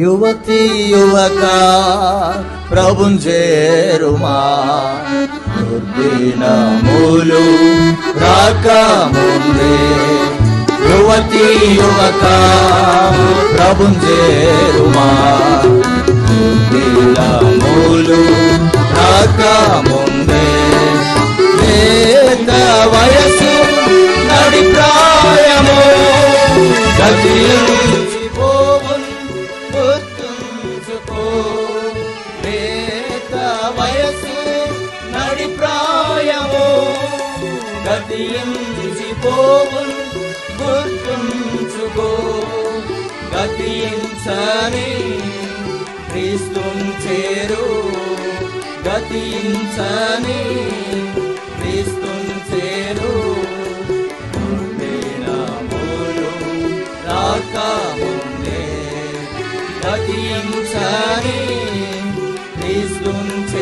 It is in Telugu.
యువతి యువక ప్రభుంచేరుమా, దుర్దినములు రాకముందే. యువతి యువక ప్రభుంచేరుమా, దుర్దినములు రాకముందే. లేత వయసు నడి ప్రాయము గతించిపోవున్ గుర్తుంచుకో. లేత వయసు నడి ప్రాయము గతించిపోవున్ గుర్తుంచుకో. గతించని క్రీస్తున్ చేరు, గతించని క్రీస్తున్ చేరు. దినములు రాకముందే గతించని క్రీస్తున్ చేరు.